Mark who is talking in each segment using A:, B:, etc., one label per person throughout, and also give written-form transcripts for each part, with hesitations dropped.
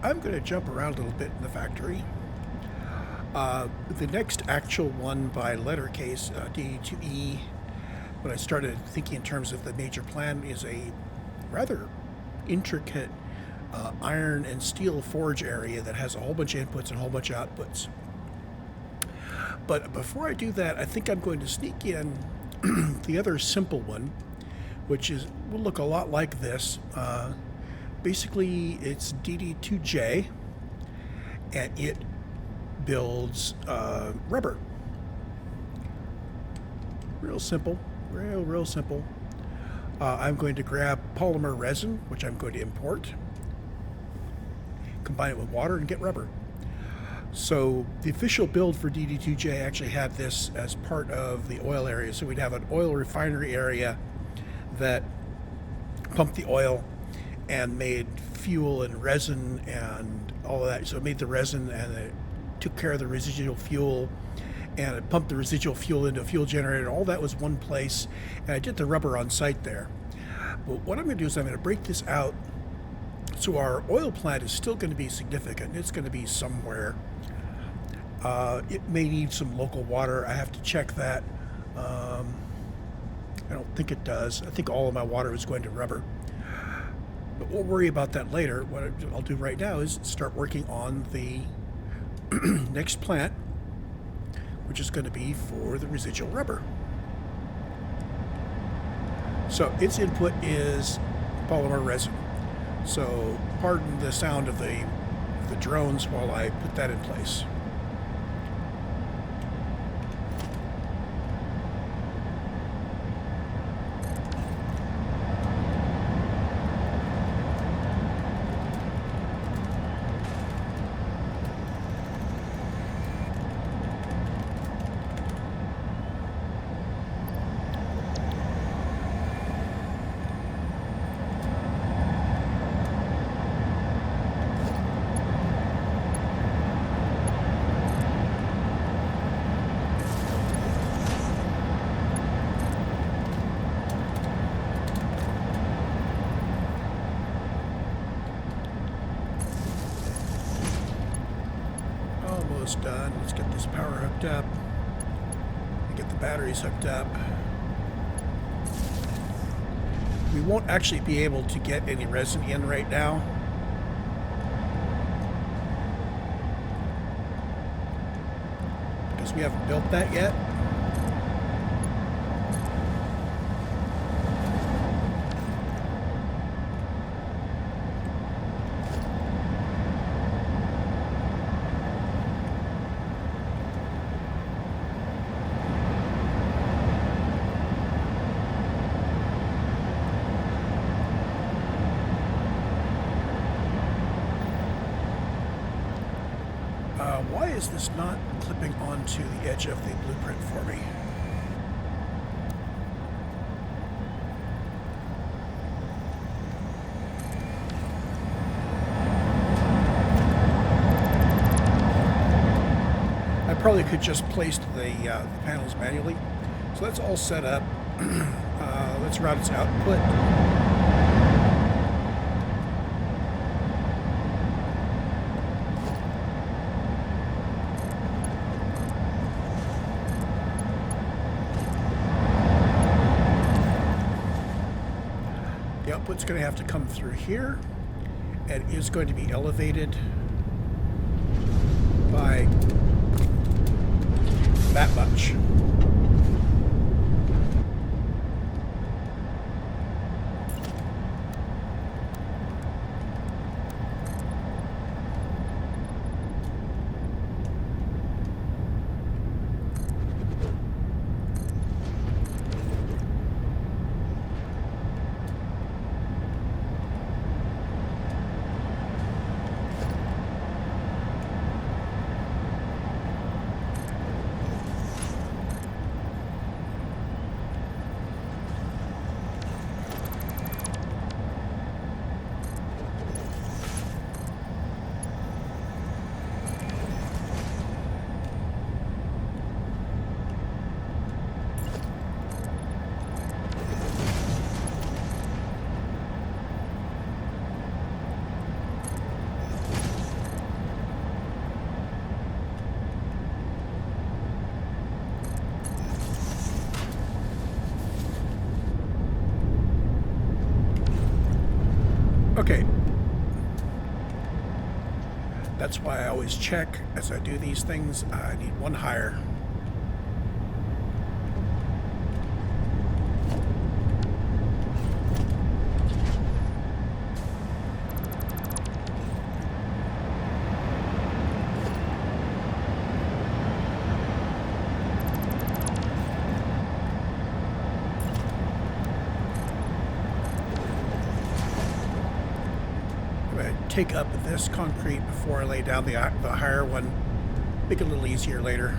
A: I'm going to jump around a little bit in the factory. The next actual one by letter case, DD2E, when I started thinking in terms of the major plan, is a rather intricate iron and steel forge area that has a whole bunch of inputs and a whole bunch of outputs. But before I do that, I think I'm going to sneak in the other simple one, which will look a lot like this. Basically, it's DD2J, and it builds rubber. Real simple, real simple. I'm going to grab polymer resin, which I'm going to import, combine it with water, and get rubber. So the official build for DD2J actually had this as part of the oil area. So we'd have an oil refinery area that pumped the oil and made fuel and resin and all of that. So it made the resin and it took care of the residual fuel, and it pumped the residual fuel into a fuel generator. All that was one place, and I did the rubber on site there. But what I'm going to do is I'm going to break this out. So our oil plant is still going to be significant. It's going to be somewhere. It may need some local water. I have to check that. I don't think it does. I think all of my water is going to rubber. But we'll worry about that later. What I'll do right now is start working on the next plant, which is going to be for the residual rubber. So its input is polymer resin. So pardon the sound of the drones while I put that in place. Almost done. Let's get this power hooked up and get the batteries hooked up. We won't actually be able to get any resin in right now. Because we haven't built that yet. Why is this not clipping onto the edge of the blueprint for me? I probably could just place the panels manually. So that's all set up. Let's route its output. The output's going to have to come through here, and is going to be elevated by that much. Okay. That's why I always check as I do these things. I need one higher. Take up this concrete before I lay down the higher one. Make it a little easier later.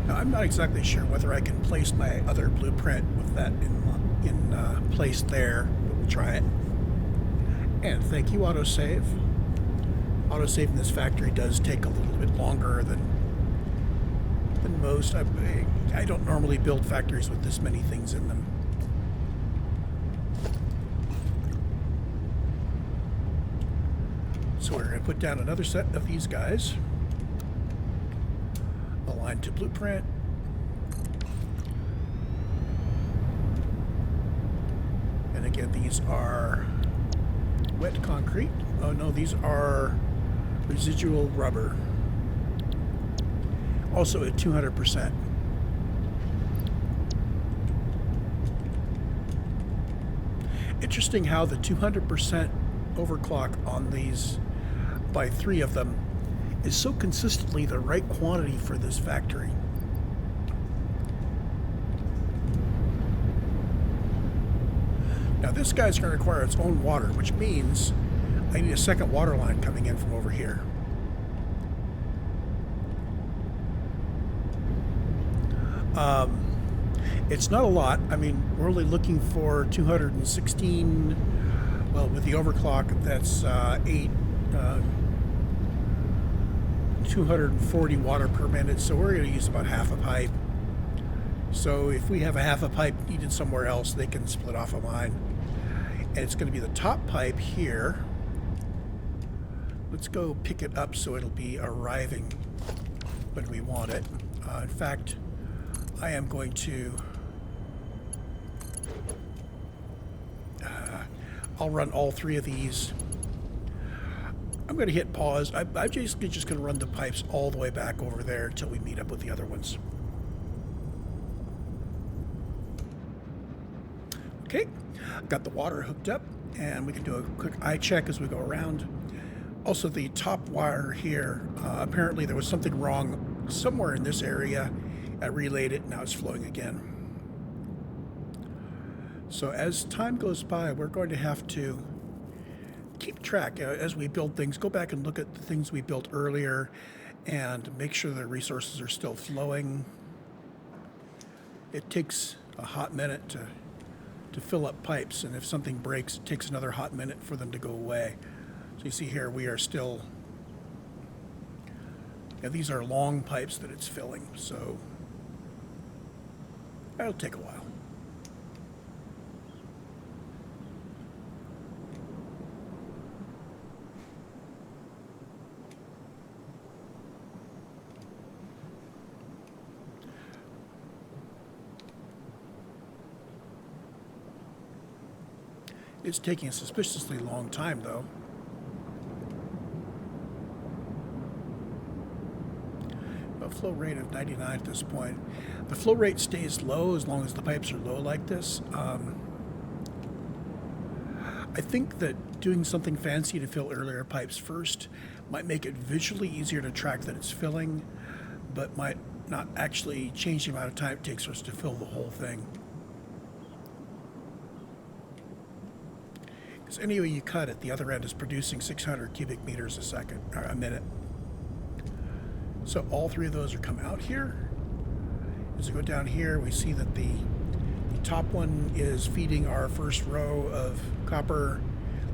A: I'm not exactly sure whether I can place my other blueprint with that in place there, but we'll try it. And thank you, autosave. Autosave in this factory does take a little bit longer than most. I don't normally build factories with this many things in them. So we're going to put down another set of these guys. Align to blueprint. And again, these are wet concrete. Oh no, these are residual rubber. Also at 200%. Interesting how the 200% overclock on these, by 3 of them, is so consistently the right quantity for this factory. Now this guy's going to require its own water, which means I need a second water line coming in from over here. It's not a lot. I mean, we're only looking for 216. Well, with the overclock, that's 240 water per minute, so we're going to use about half a pipe. So if we have a half a pipe needed somewhere else, they can split off of mine. And it's going to be the top pipe here. Let's go pick it up so it'll be arriving when we want it. In fact, I am going to... I'll run all 3 of these. I'm going to hit pause. I'm basically just going to run the pipes all the way back over there until we meet up with the other ones. Okay, got the water hooked up, and we can do a quick eye check as we go around. Also, the top wire here, apparently there was something wrong somewhere in this area. I relayed it, now it's flowing again. So as time goes by, we're going to have to keep track as we build things. Go back and look at the things we built earlier and make sure the resources are still flowing. It takes a hot minute to fill up pipes, and if something breaks, it takes another hot minute for them to go away. So you see here, we are still... Yeah, these are long pipes that it's filling, so that'll take a while. It's taking a suspiciously long time, though. A flow rate of 99 at this point. The flow rate stays low as long as the pipes are low like this. I think that doing something fancy to fill earlier pipes first might make it visually easier to track that it's filling, but might not actually change the amount of time it takes for us to fill the whole thing. Because any way you cut it, the other end is producing 600 cubic meters a minute. So all three of those are come out here. As we go down here, we see that the top one is feeding our first row of copper.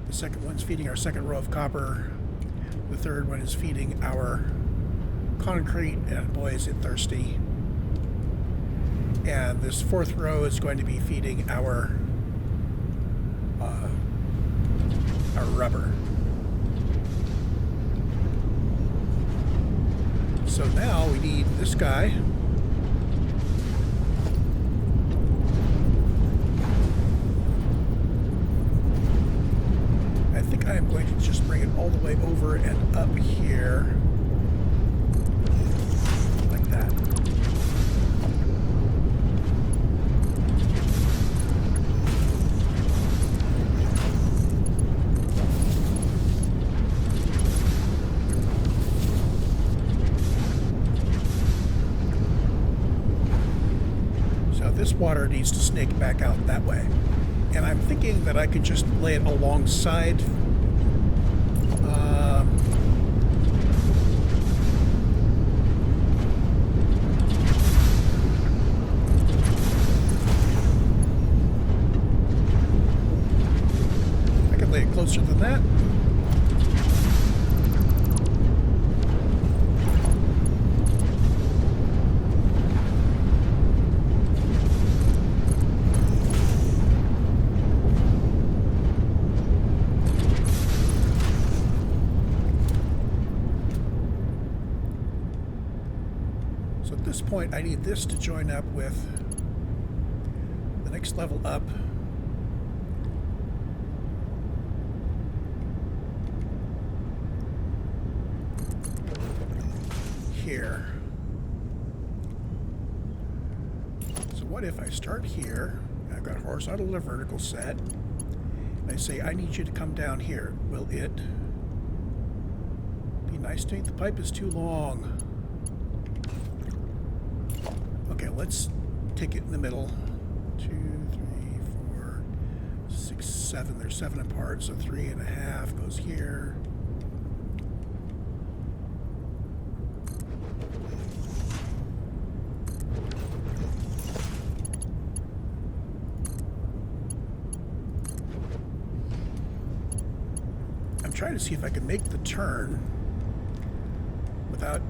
A: The second one's feeding our second row of copper. The third one is feeding our concrete, and boy is it thirsty. And this fourth row is going to be feeding our rubber. So now we need this guy. I think I am going to just bring it all the way over and up here. Like that. This water needs to snake back out that way. And I'm thinking that I could just lay it alongside. I could lay it closer than that. At this point, I need this to join up with the next level up. Here. So what if I start here? I've got a horizontal and a vertical set. And I say, I need you to come down here. Will it be nice to me? The pipe is too long. Okay, let's take it in the middle. 2, 3, 4, 6, 7. There's 7 apart, so 3.5 goes here. I'm trying to see if I can make the turn without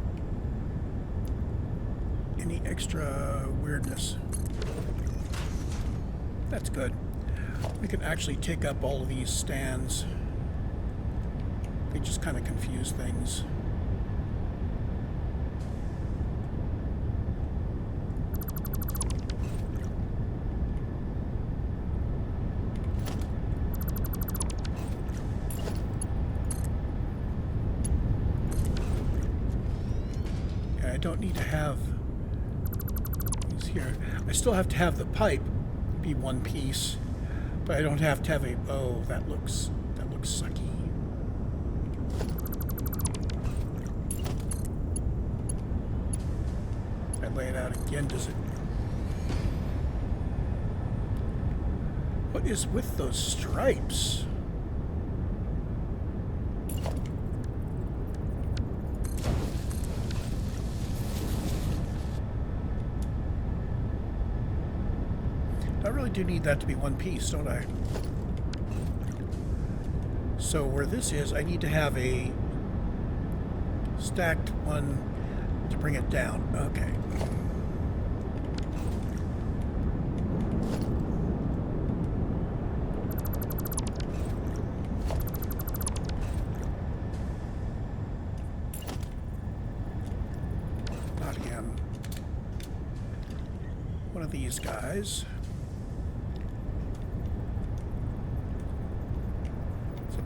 A: any extra weirdness. That's good. We can actually take up all of these stands. They just kind of confuse things. Yeah, I don't need to have here. I still have to have the pipe be one piece, but I don't have to have a... Oh, that looks sucky. I lay it out again, does it... What is with those stripes? I really do need that to be one piece, don't I? So where this is, I need to have a stacked one to bring it down. Okay. Not him. One of these guys.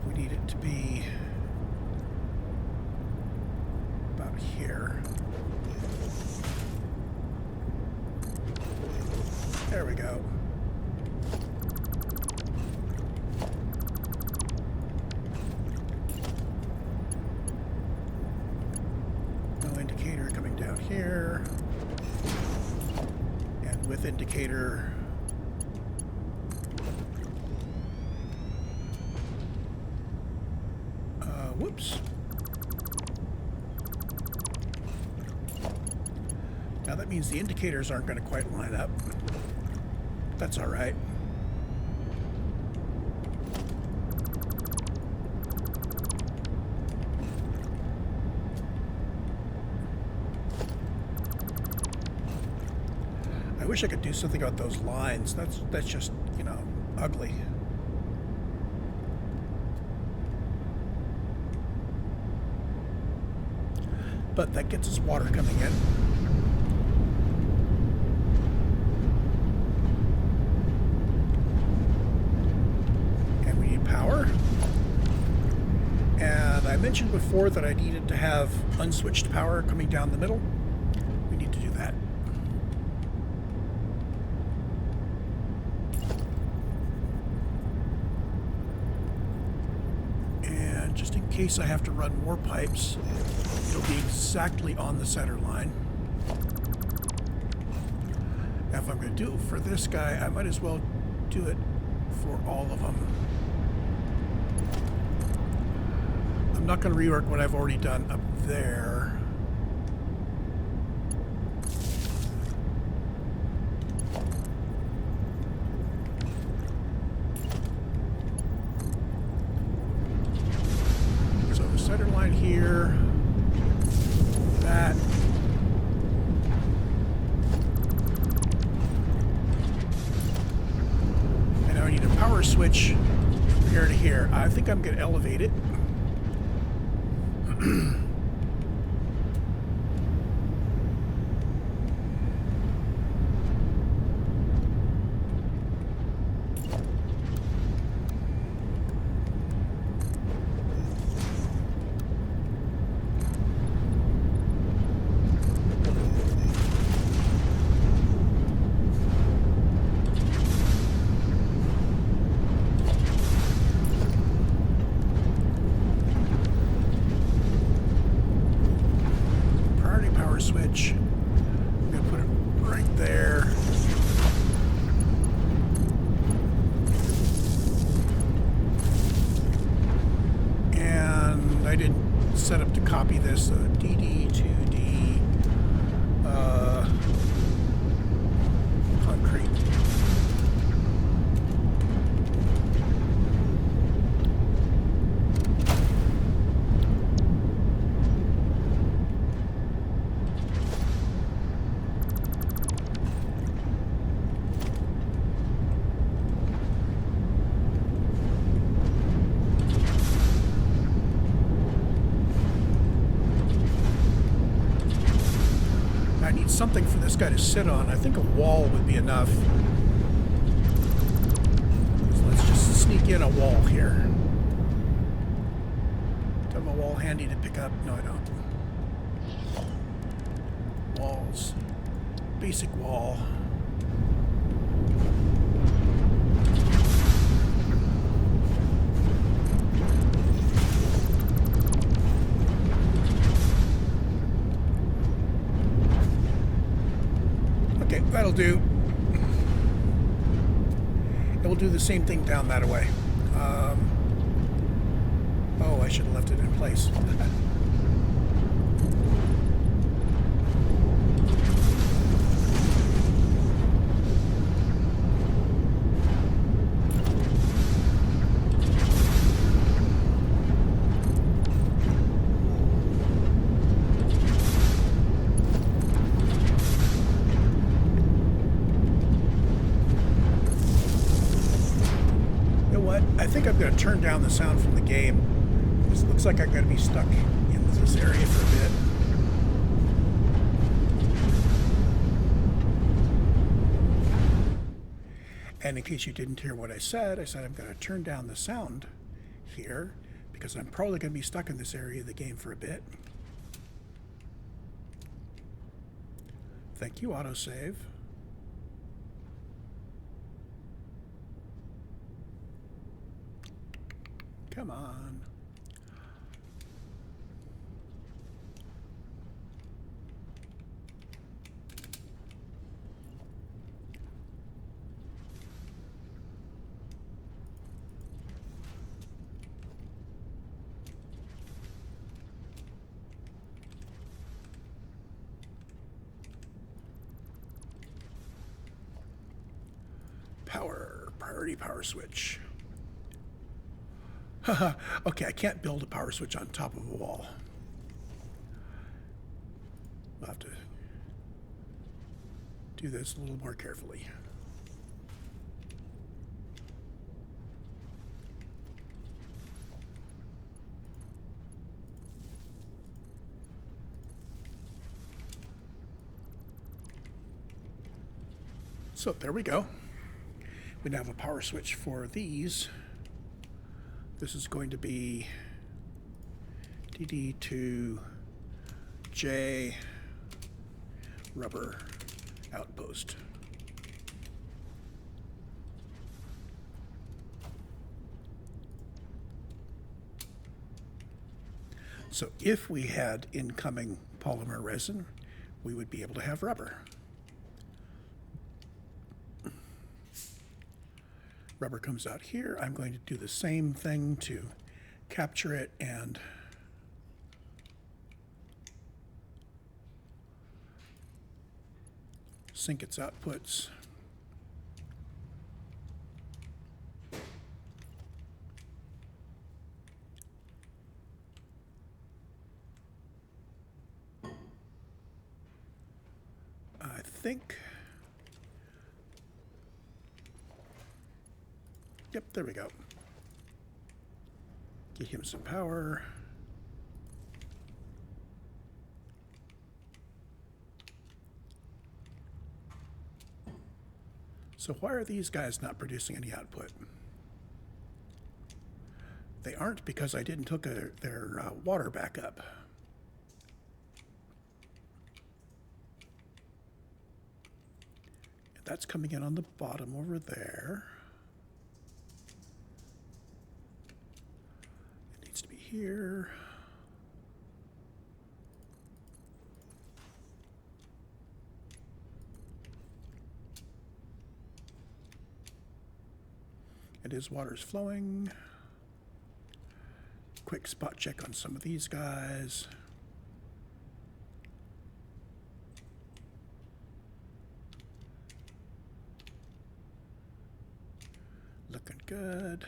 A: We need it to be about here. There we go. No indicator coming down here. And with indicator. Whoops. Now that means the indicators aren't going to quite line up. That's all right. I wish I could do something about those lines. That's just, you know, ugly. But that gets us water coming in. And we need power. And I mentioned before that I needed to have unswitched power coming down the middle. We need to do that. And just in case I have to run more pipes, it'll be exactly on the center line. Now, if I'm going to do it for this guy, I might as well do it for all of them. I'm not going to rework what I've already done up there. So the center line here. That. And now I need a power switch from here to here. I think I'm going to elevate it. Switch. I'm going to put it right there. And I didn't set up to copy this. DD2D concrete. Something for this guy to sit on. I think a wall would be enough. So let's just sneak in a wall here. Do I have a wall handy to pick up? No, I don't. Walls. Basic wall. That'll do. And we'll do the same thing down that way. Oh, I should have left it in place. I think I'm going to turn down the sound from the game. This looks like I'm going to be stuck in this area for a bit. And in case you didn't hear what I said I'm going to turn down the sound here, because I'm probably going to be stuck in this area of the game for a bit. Thank you, autosave. Come on. Priority power switch. Okay, I can't build a power switch on top of a wall. I'll have to do this a little more carefully. So there we go. We now have a power switch for these. This is going to be DD2J rubber outpost. So if we had incoming polymer resin, we would be able to have rubber. Rubber comes out here. I'm going to do the same thing to capture it and sync its outputs. I think. Yep, there we go. Get him some power. So why are these guys not producing any output? They aren't because I didn't hook their water back up. And that's coming in on the bottom over there. It needs to be here. And his water's flowing. Quick spot check on some of these guys. Looking good.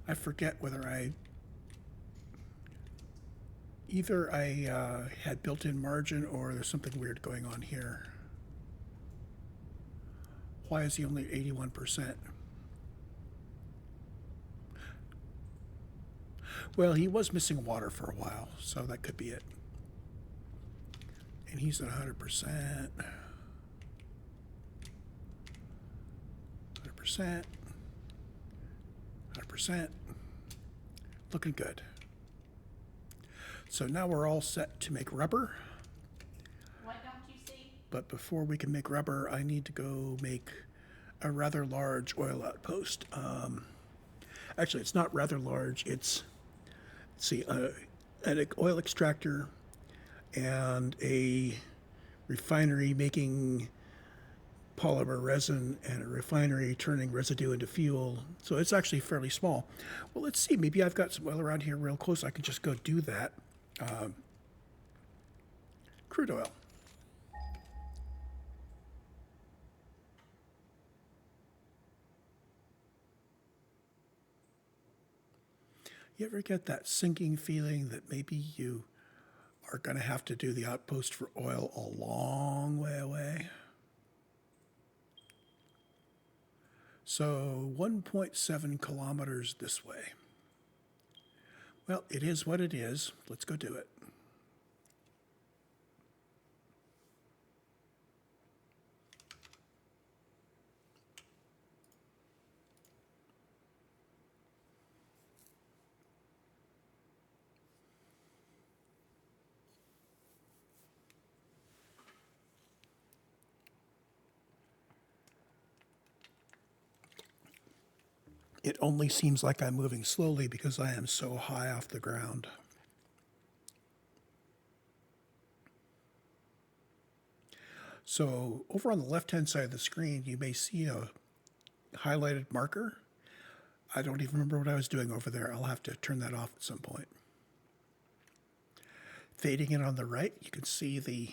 A: I forget whether either I had built-in margin or there's something weird going on here. Why is he only 81%? Well, he was missing water for a while, so that could be it. And he's at 100%. 100%. 100%. Looking good. So now we're all set to make rubber.
B: What don't you see?
A: But before we can make rubber, I need to go make a rather large oil outpost. Actually, it's not rather large. It's, let's see, an oil extractor and a refinery making polymer resin and a refinery turning residue into fuel. So it's actually fairly small. Well, let's see. Maybe I've got some oil around here real close. I can just go do that. Crude oil. You ever get that sinking feeling that maybe you are going to have to do the outpost for oil a long way away? So 1.7 kilometers this way. Well, it is what it is. Let's go do it. It only seems like I'm moving slowly because I am so high off the ground. So over on the left-hand side of the screen, you may see a highlighted marker. I don't even remember what I was doing over there. I'll have to turn that off at some point. Fading in on the right, you can see the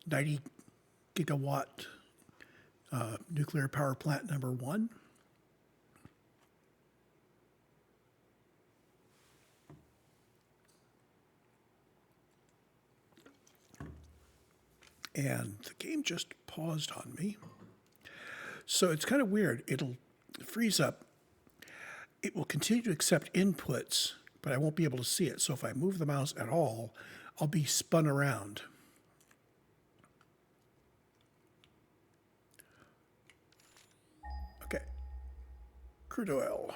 A: 90 gigawatt nuclear power plant number 1. And the game just paused on me. So it's kind of weird. It'll freeze up. It will continue to accept inputs, but I won't be able to see it. So if I move the mouse at all, I'll be spun around. Okay. Crude oil.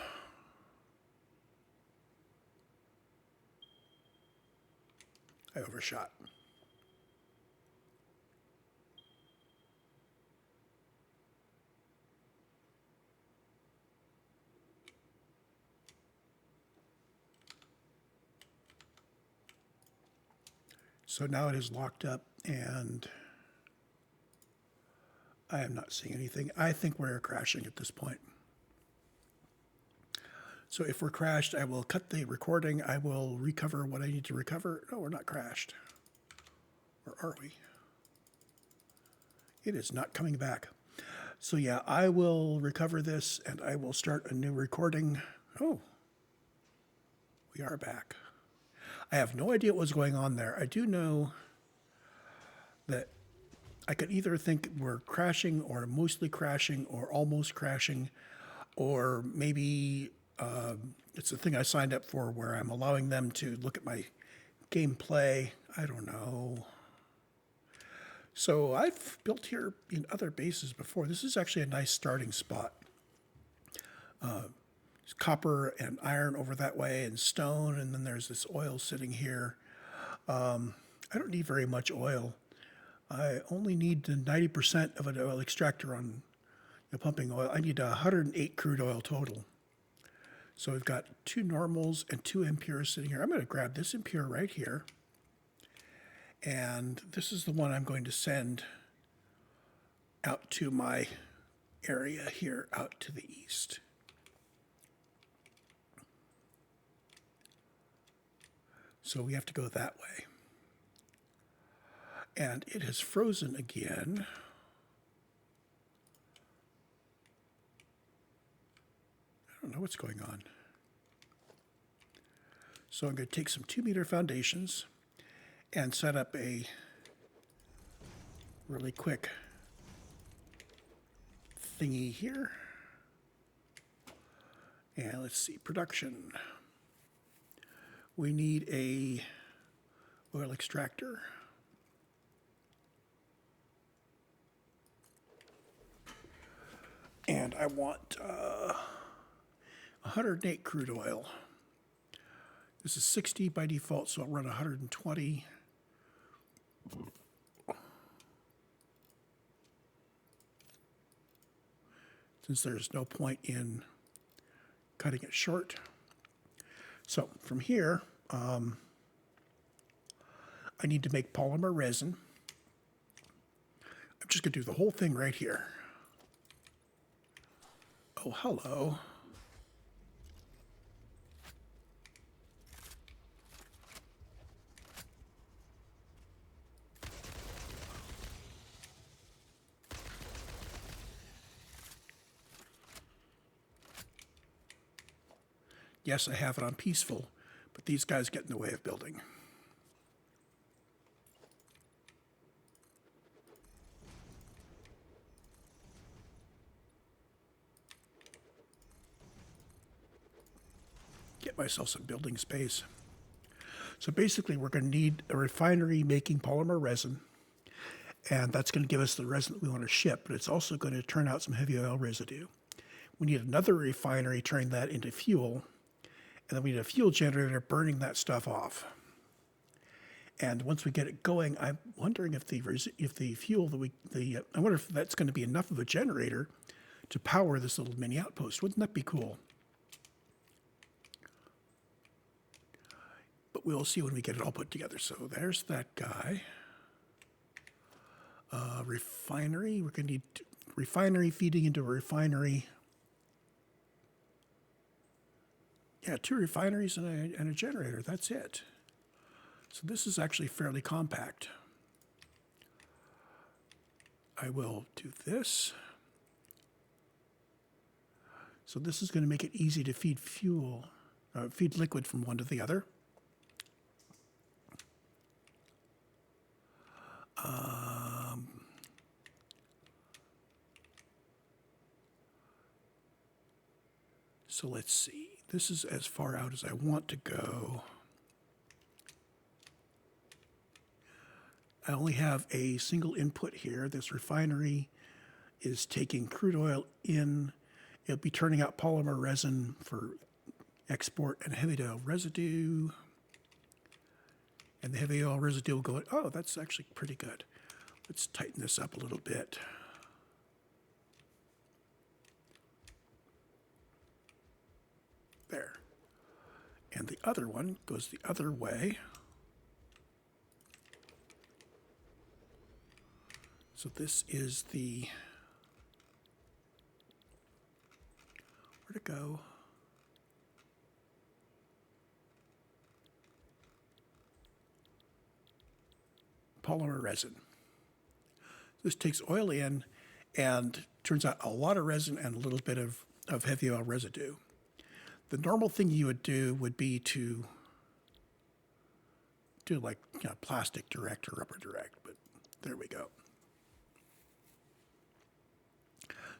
A: I overshot. So now it is locked up and I am not seeing anything. I think we're crashing at this point. So if we're crashed, I will cut the recording. I will recover what I need to recover. No, we're not crashed. Or are we? It is not coming back. So yeah, I will recover this and I will start a new recording. Oh, we are back. I have no idea what was going on there. I do know that I could either think we're crashing or mostly crashing or almost crashing, or maybe it's the thing I signed up for where I'm allowing them to look at my gameplay. I don't know. So I've built here in other bases before. This is actually a nice starting spot. There's copper and iron over that way and stone, and then there's this oil sitting here. I don't need very much oil. I only need the 90% of an oil extractor on pumping oil. I need 108 crude oil total. So we've got 2 normals and 2 impures sitting here. I'm going to grab this impure right here. And this is the one I'm going to send out to my area here out to the east. So we have to go that way. And it has frozen again. I don't know what's going on. So I'm going to take some 2-meter foundations and set up a really quick thingy here. And let's see, production. We need a oil extractor. And I want 108 crude oil. This is 60 by default, so I'll run 120. Since there's no point in cutting it short. So from here, I need to make polymer resin. I'm just going to do the whole thing right here. Oh, hello. Yes, I have it on peaceful, but these guys get in the way of building. Get myself some building space. So basically, we're going to need a refinery making polymer resin, and that's going to give us the resin that we want to ship, but it's also going to turn out some heavy oil residue. We need another refinery turning that into fuel, and then we need a fuel generator burning that stuff off. And once we get it going, I'm wondering if the fuel that I wonder if that's going to be enough of a generator to power this little mini outpost. Wouldn't that be cool? but we'll see when we get it all put together. So there's that guy. Refinery. We're going to need refinery feeding into a refinery. Yeah, 2 refineries and a generator. That's it. So this is actually fairly compact. I will do this. So this is going to make it easy to feed fuel, feed liquid from one to the other. So let's see. This is as far out as I want to go. I only have a single input here. This refinery is taking crude oil in. It'll be turning out polymer resin for export and heavy oil residue. And the heavy oil residue will go, oh, that's actually pretty good. Let's tighten this up a little bit. There. And the other one goes the other way. So this is the, where'd it go? Polymer resin. This takes oil in and turns out a lot of resin and a little bit of heavy oil residue. The normal thing you would do would be to do like plastic direct or rubber direct, but there we go.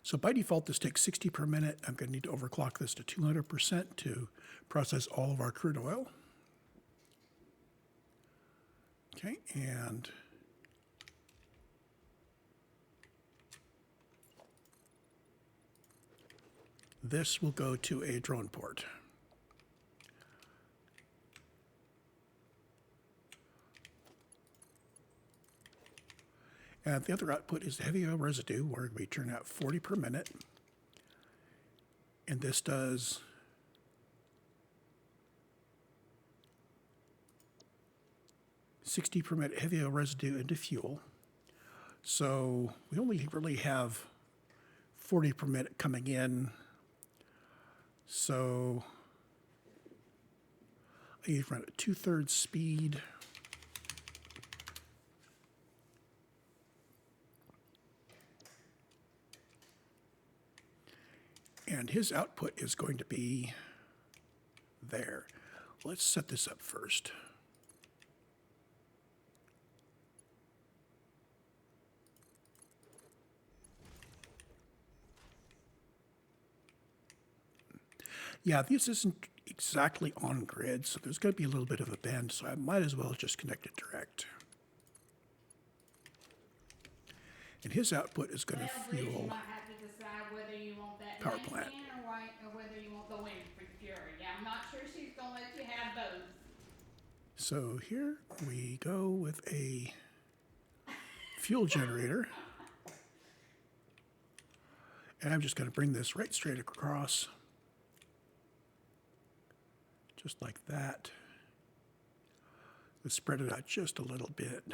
A: So by default, this takes 60 per minute. I'm going to need to overclock this to 200% to process all of our crude oil. Okay, and this will go to a drone port. And the other output is the heavy oil residue, where we turn out 40 per minute. And this does $60 per minute heavy oil residue into fuel. So we only really have 40 per minute coming in. So I need to run at 2/3 speed. And his output is going to be there. Let's set this up first. Yeah, this isn't exactly on grid, so there's going to be a little bit of a bend, so I might as well just connect it direct. And his output is going to fuel.
B: You might have to decide whether you want that
A: Power
B: main
A: plant.
B: fan or whether you want the wind fury. Yeah, I'm not sure she's gonna let you have both.
A: So here we go with a fuel generator. And I'm just going to bring this right straight across. Just like that. Let's spread it out just a little bit.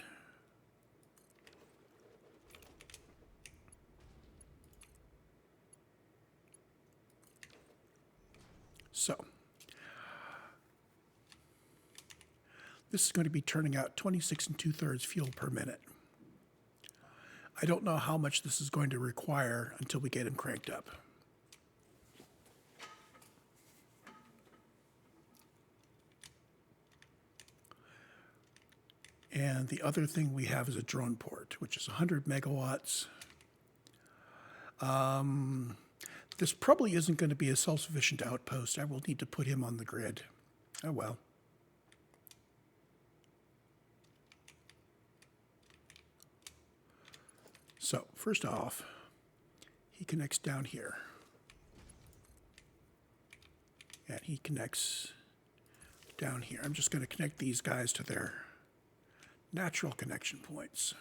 A: So, this is going to be turning out 26 2/3 fuel per minute. I don't know how much this is going to require until we get him cranked up. And the other thing we have is a drone port, which is 100 megawatts. This probably isn't going to be a self-sufficient outpost. I will need to put him on the grid. Oh well. So first off, he connects down here. And he connects down here. I'm just going to connect these guys to their natural connection points.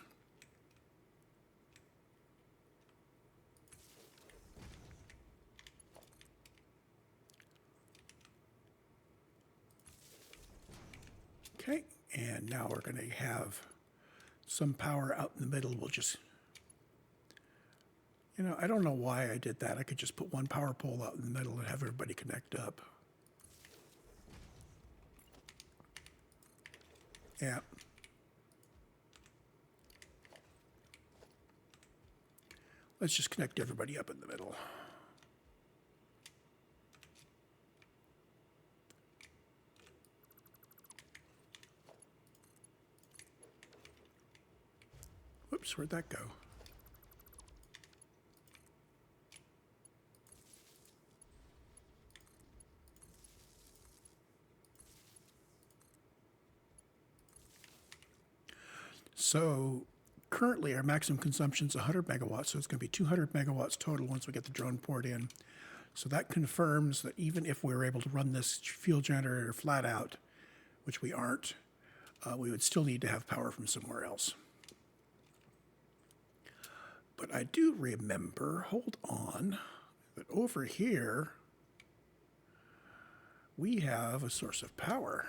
A: Okay, and now we're going to have some power out in the middle. We'll just, I don't know why I did that. I could just put one power pole out in the middle and have everybody connect up. Yeah. Let's just connect everybody up in the middle. Whoops, where'd that go? So currently our maximum consumption is 100 megawatts, so it's going to be 200 megawatts total once we get the drone port in. So that confirms that even if we were able to run this fuel generator flat out, which we aren't, we would still need to have power from somewhere else. But I do remember, hold on, that over here we have a source of power.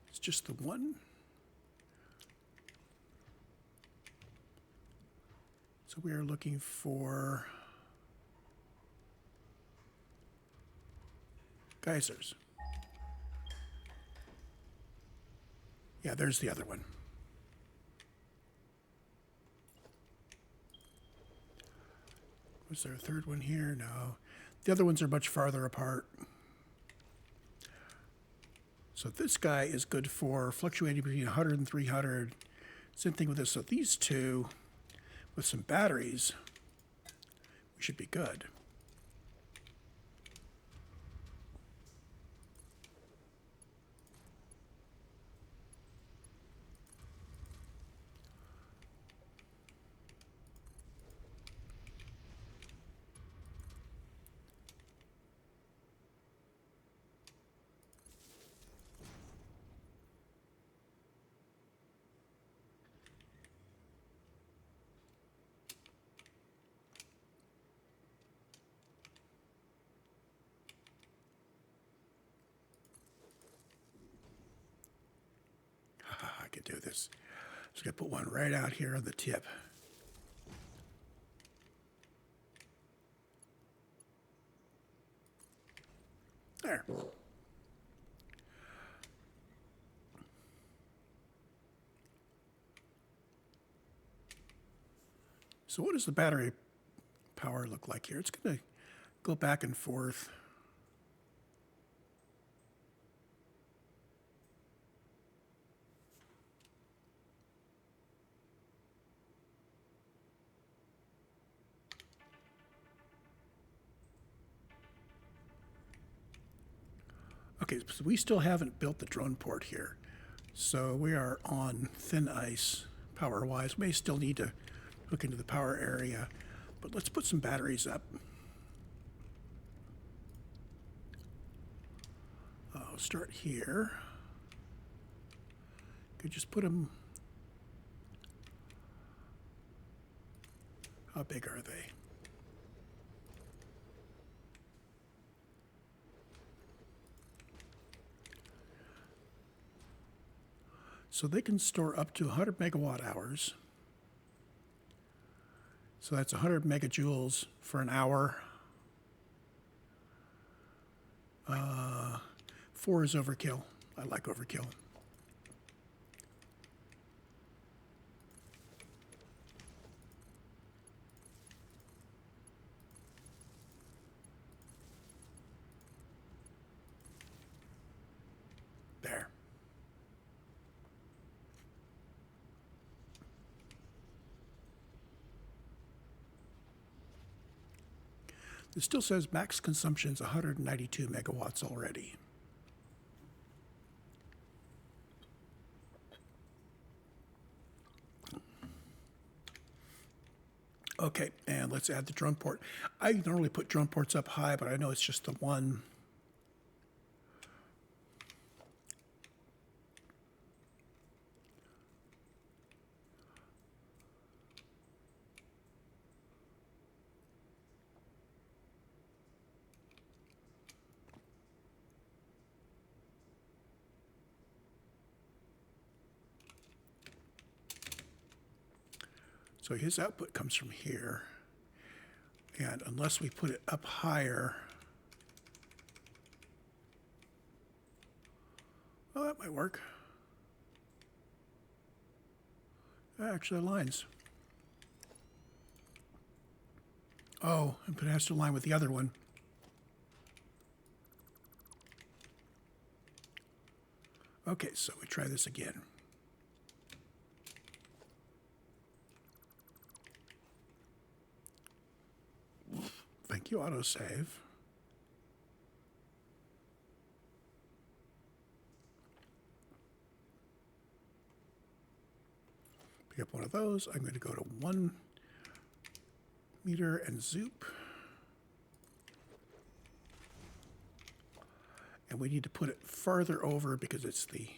A: It's just the one. So we are looking for geysers. Yeah, there's the other one. Was there a third one here? No. The other ones are much farther apart. So this guy is good for fluctuating between 100 and 300. Same thing with this. So these two, with some batteries, we should be good. I could do this. Just gonna put one right out here on the tip. There. So what does the battery power look like here? It's gonna go back and forth. Okay, so we still haven't built the drone port here. So we are on thin ice power-wise. We may still need to hook into the power area, but let's put some batteries up. I'll start here. Could just put them. How big are they? So they can store up to 100 megawatt hours. So that's 100 megajoules for an hour. 4 is overkill. I like overkill. There. It still says max consumption is 192 megawatts already. Okay, and let's add the drone port. I normally put drone ports up high, but I know it's just the one. So his output comes from here. And unless we put it up higher, well, that might work. That actually aligns. Oh, but it has to align with the other one. Okay, so we try this again. Thank you, autosave. Pick up one of those. I'm going to go to 1 meter and zoop. And we need to put it farther over because it's the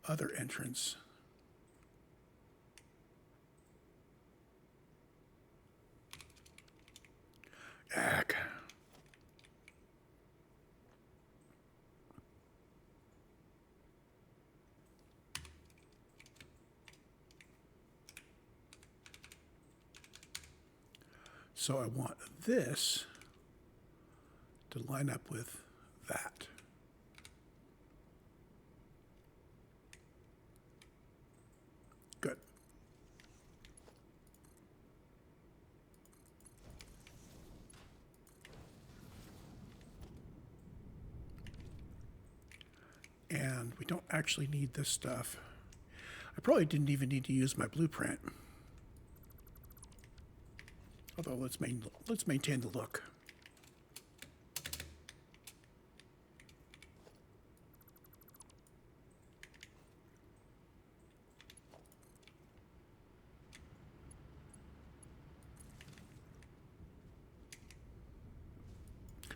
A: other entrance. Ack. So I want this to line up with that. Good. And we don't actually need this stuff. I probably didn't even need to use my blueprint. Although let's maintain the look.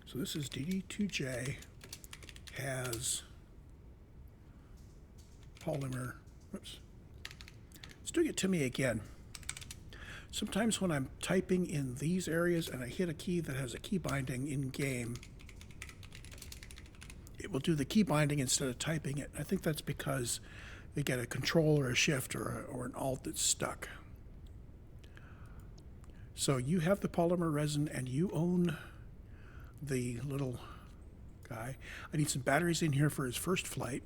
A: So this is DD2J, has polymer, whoops. It's doing it to me again. Sometimes when I'm typing in these areas and I hit a key that has a key binding in game, it will do the key binding instead of typing it. I think that's because they get a control or a shift or an alt that's stuck. So you have the polymer resin and you own the little guy. I need some batteries in here for his first flight.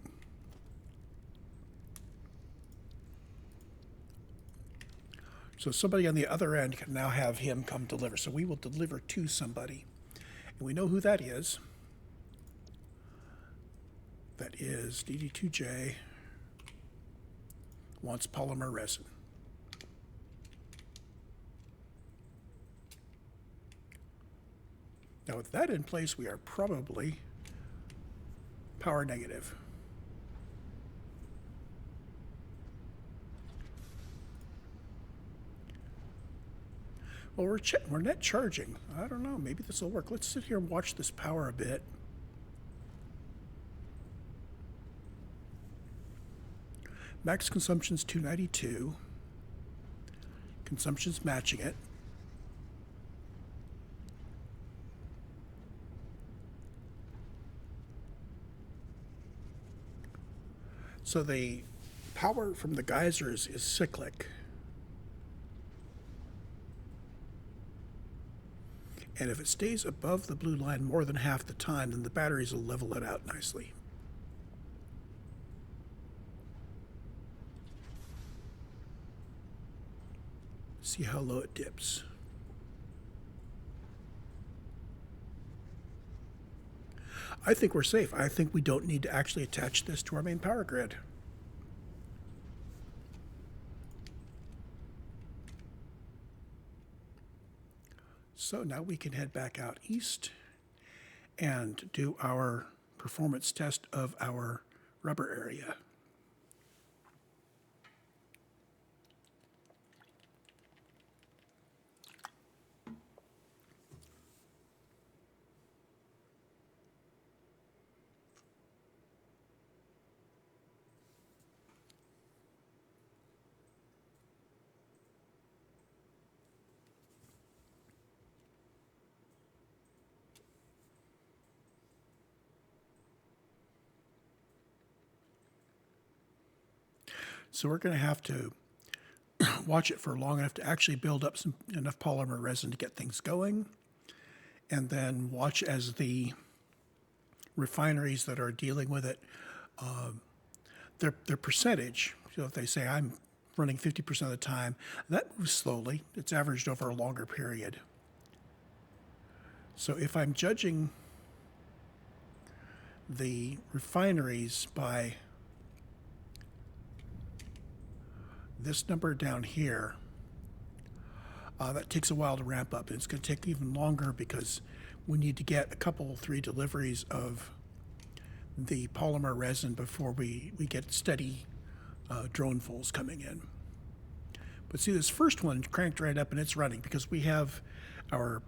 A: So somebody on the other end can now have him come deliver. So we will deliver to somebody. And we know who that is. That is DD2J wants polymer resin. Now with that in place, we are probably power negative. Well, we're net charging. I don't know, maybe this will work. Let's sit here and watch this power a bit. Max consumption's 292. Consumption's matching it. So the power from the geysers is cyclic. And if it stays above the blue line more than half the time, then the batteries will level it out nicely. See how low it dips. I think we're safe. I think we don't need to actually attach this to our main power grid. So now we can head back out east and do our performance test of our rubber area. So we're going to have to watch it for long enough to actually build up enough polymer resin to get things going, and then watch as the refineries that are dealing with it, their percentage. So if they say I'm running 50% of the time, that moves slowly. It's averaged over a longer period. So if I'm judging the refineries by this number down here, that takes a while to ramp up. And it's going to take even longer because we need to get a couple, 3 deliveries of the polymer resin before we get steady dronefuls coming in. But see, this first one cranked right up and it's running because we have our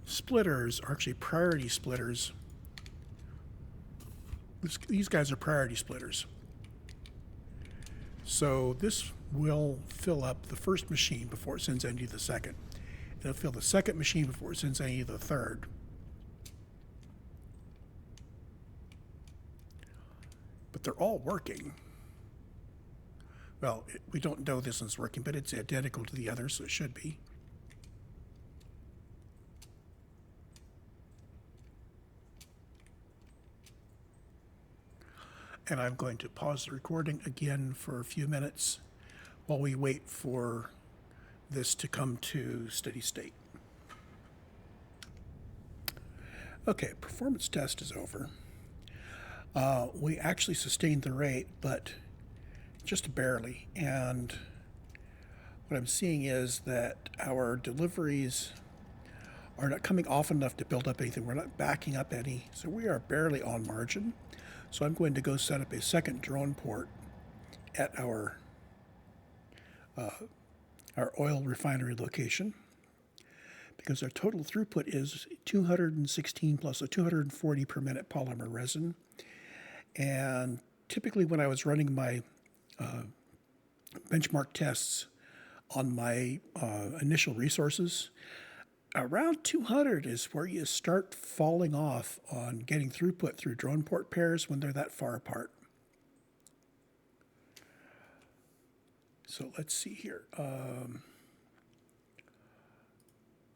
A: splitters are actually priority splitters. These guys are priority splitters. So this will fill up the first machine before it sends any to the second. It'll fill the second machine before it sends any to the third. But they're all working. Well, we don't know this one's working, but it's identical to the other, so it should be. And I'm going to pause the recording again for a few minutes while we wait for this to come to steady state. Okay, performance test is over. We actually sustained the rate, but just barely. And what I'm seeing is that our deliveries are not coming often enough to build up anything. We're not backing up any, so we are barely on margin. So I'm going to go set up a second drone port at our oil refinery location, because our total throughput is 216 plus a 240 per minute polymer resin. And typically when I was running my benchmark tests on my initial resources, around 200 is where you start falling off on getting throughput through drone port pairs when they're that far apart. So let's see here.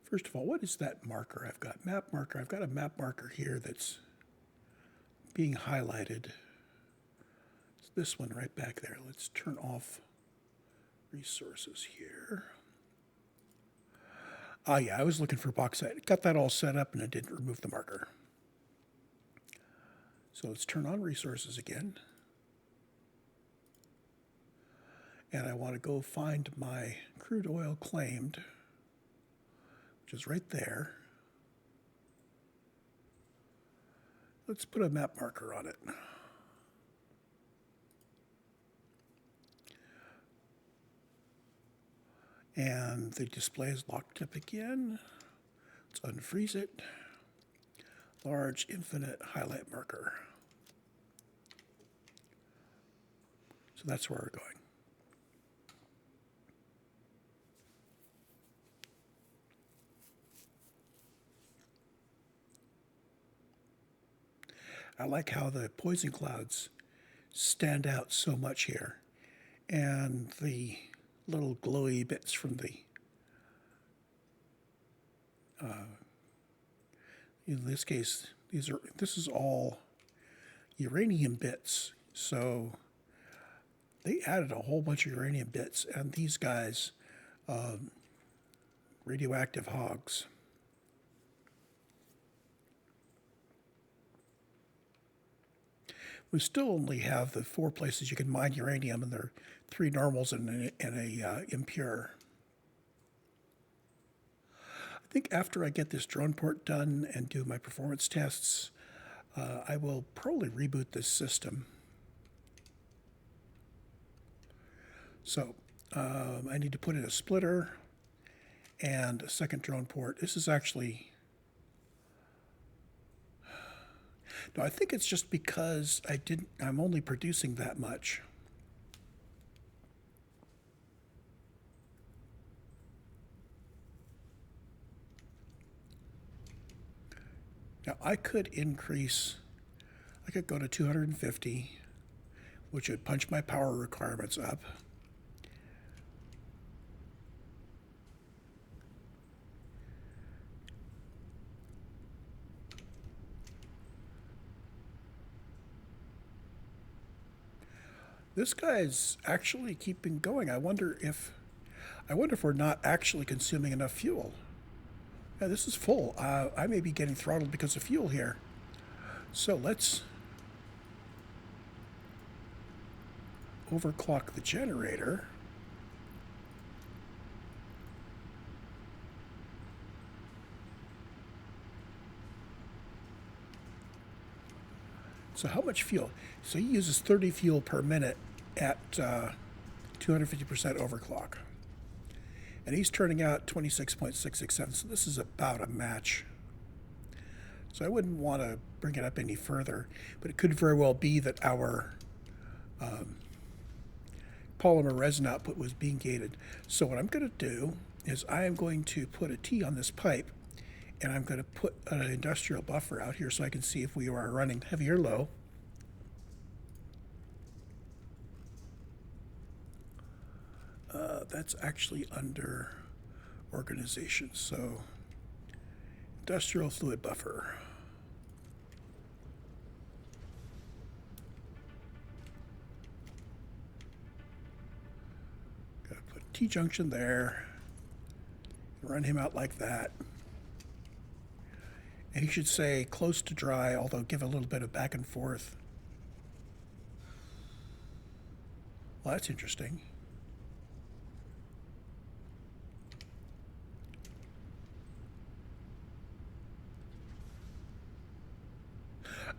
A: First of all, what is that marker I've got? Map marker. I've got a map marker here that's being highlighted. It's this one right back there. Let's turn off resources here. Yeah, I was looking for bauxite. Got that all set up and it didn't remove the marker. So let's turn on resources again. And I want to go find my crude oil claimed, which is right there. Let's put a map marker on it. And the display is locked up again. Let's unfreeze it. Large infinite highlight marker. So that's where we're going. I like how the poison clouds stand out so much here. And the little glowy bits from the, in this case, this is all uranium bits. So they added a whole bunch of uranium bits, and these guys, radioactive hogs. We still only have the 4 places you can mine uranium, and there are 3 normals and a impure. I think after I get this drone port done and do my performance tests, I will probably reboot this system. So I need to put in a splitter and a second drone port. This is actually... No, I think it's just because I'm only producing that much. Now I could go to 250, which would punch my power requirements up. This guy's actually keeping going. I wonder if we're not actually consuming enough fuel. Yeah, this is full. I may be getting throttled because of fuel here. So let's overclock the generator. So how much fuel? So he uses 30 fuel per minute at 250% overclock. And he's turning out 26.667, so this is about a match. So I wouldn't want to bring it up any further, but it could very well be that our polymer resin output was being gated. So what I'm going to do is I am going to put a T on this pipe, and I'm going to put an industrial buffer out here so I can see if we are running heavy or low. That's actually under organization, so industrial fluid buffer. Gotta put a T-junction there, run him out like that. And he should say close to dry, although give a little bit of back and forth. Well, that's interesting.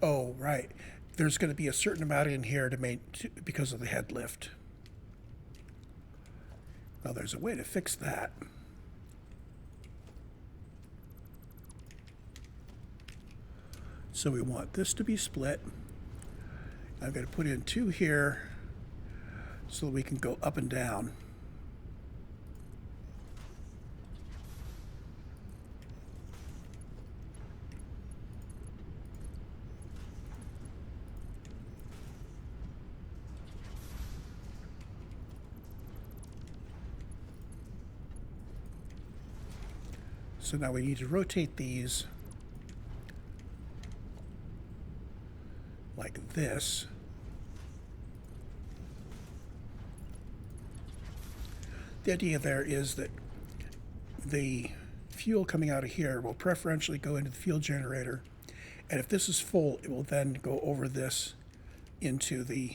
A: Oh, right. There's going to be a certain amount in here because of the head lift. Well, there's a way to fix that. So we want this to be split. I'm going to put in 2 here so that we can go up and down. So now we need to rotate these like this. The idea there is that the fuel coming out of here will preferentially go into the fuel generator, and if this is full, it will then go over this into the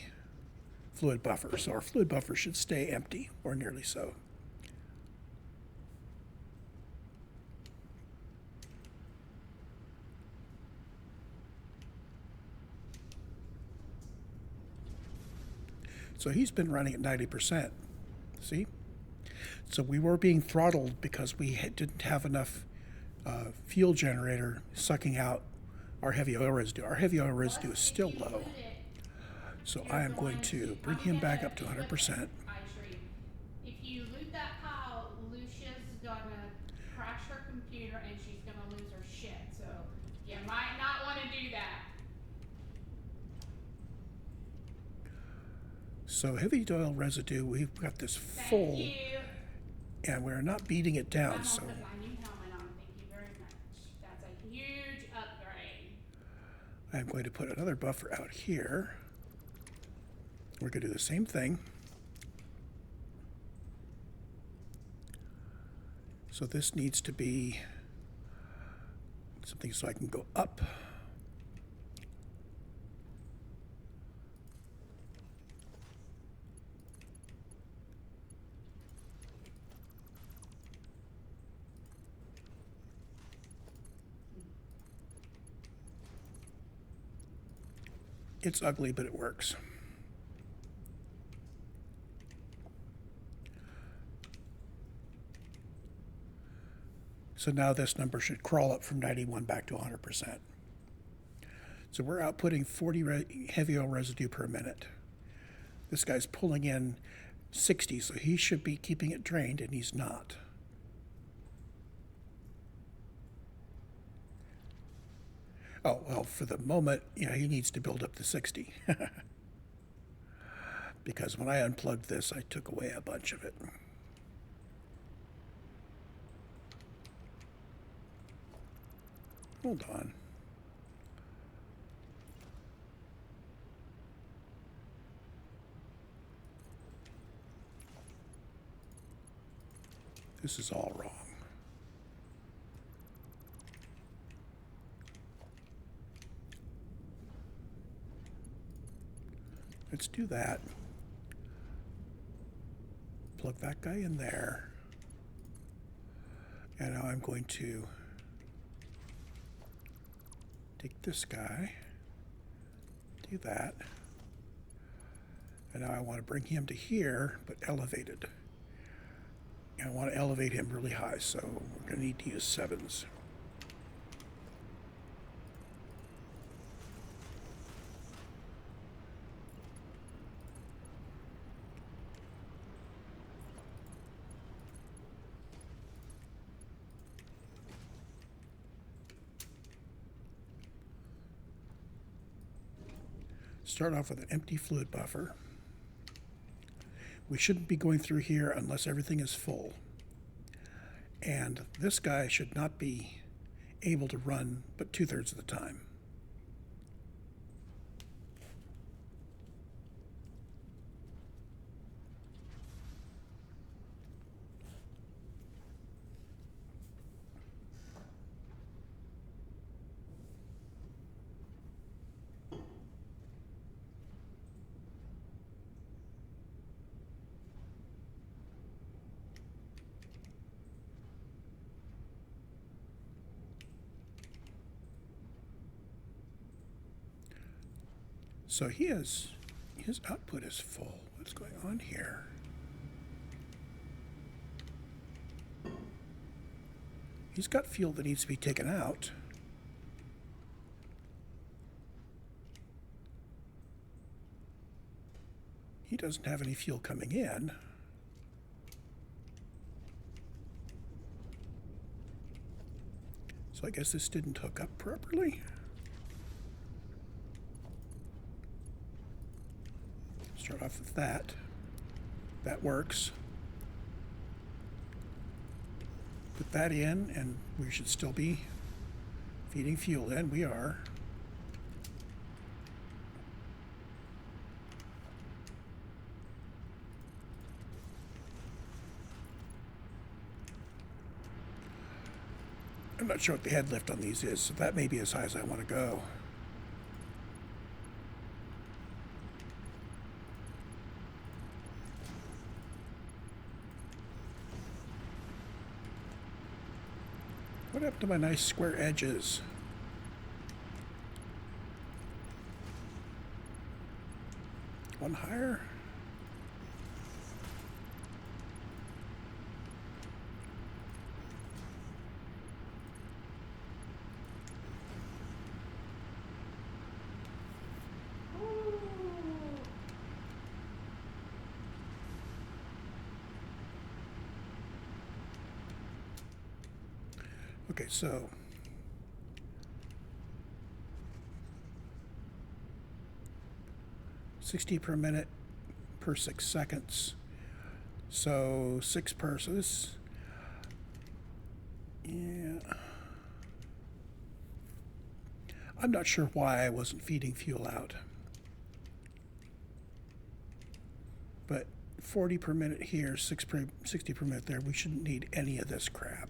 A: fluid buffer. So our fluid buffer should stay empty, or nearly so. So he's been running at 90%. See? So we were being throttled because we didn't have enough fuel generator sucking out our heavy oil residue. Our heavy oil residue is still low. So I am going to bring him back up to 100%.
B: If you loot that pile, Lucia's gonna crash her computer and she's gonna lose her shit. So you might not want to do that.
A: So heavy oil residue, we've got this full, and we're not beating it down. So
B: my new helmet on. Thank you very much. That's a huge upgrade.
A: I'm going to put another buffer out here. We're going to do the same thing. So this needs to be something so I can go up. It's ugly, but it works. So now this number should crawl up from 91 back to 100%. So we're outputting 40 heavy oil residue per minute. This guy's pulling in 60, so he should be keeping it drained, and he's not. Oh, well, for the moment, he needs to build up to 60. Because when I unplugged this, I took away a bunch of it. Hold on. This is all wrong. Let's do that. Plug that guy in there. And now I'm going to take this guy, do that. And now I want to bring him to here, but elevated. And I want to elevate him really high, so we're going to need to use 7s. Start off with an empty fluid buffer. We shouldn't be going through here unless everything is full. And this guy should not be able to run but 2/3 of the time. So his output is full. What's going on here? He's got fuel that needs to be taken out. He doesn't have any fuel coming in. So I guess this didn't hook up properly. Start off with that. That works. Put that in, and we should still be feeding fuel in. We are. I'm not sure what the head lift on these is, so that may be as high as I want to go. What happened to my nice square edges? One higher? Okay, so $60 per minute per 6 seconds. So 6 per, so this, yeah. I'm not sure why I wasn't feeding fuel out. But 40 per minute here, 60 per minute there, we shouldn't need any of this crap.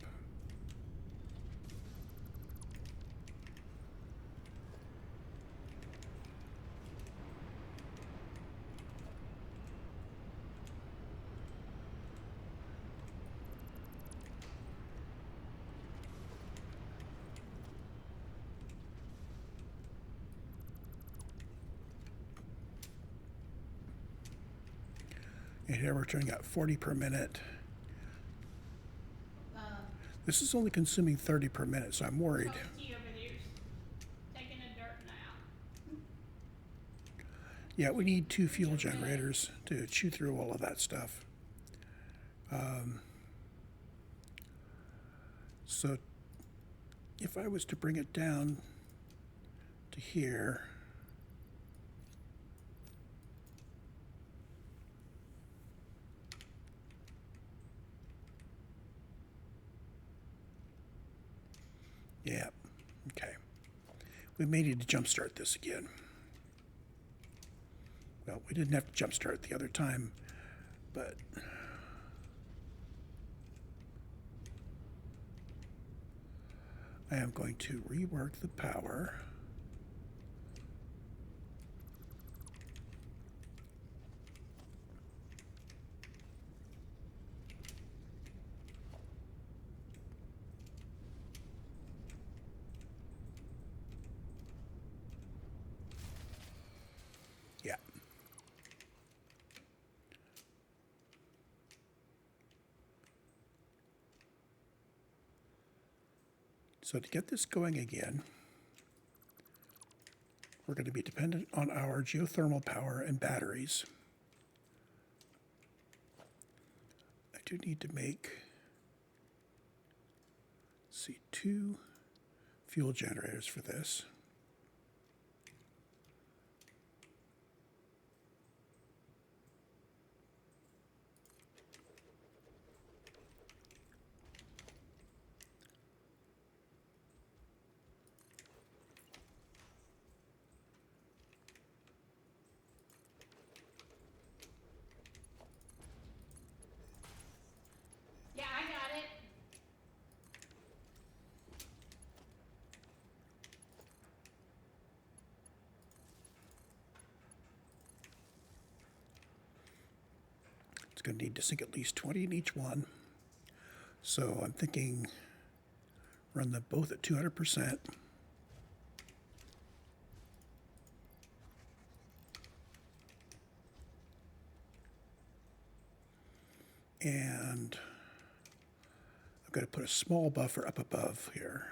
A: And here we're turning out 40 per minute. This is only consuming 30 per minute, so I'm worried. Yeah, we need 2 fuel generators to chew through all of that stuff. So if I was to bring it down to here, yeah, okay. We may need to jumpstart this again. Well, we didn't have to jumpstart the other time, but I am going to rework the power. Yeah. So to get this going again, we're going to be dependent on our geothermal power and batteries. I do need to make, let's see, 2 fuel generators for this.
B: Yeah, I got it.
A: It's going to need to sink at least 20 in each one. So I'm thinking run them both at 200%. And I'm going to put a small buffer up above here.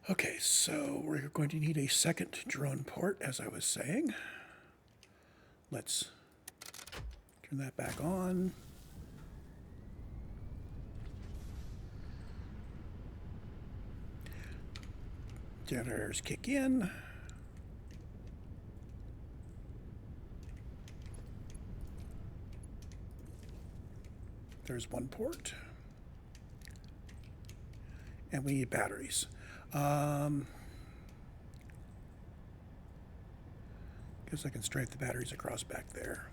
A: Okay, so we're going to need a second drone port, as I was saying. Let's turn that back on. Generators kick in. There's one port. And we need batteries. Guess I can strafe the batteries across back there.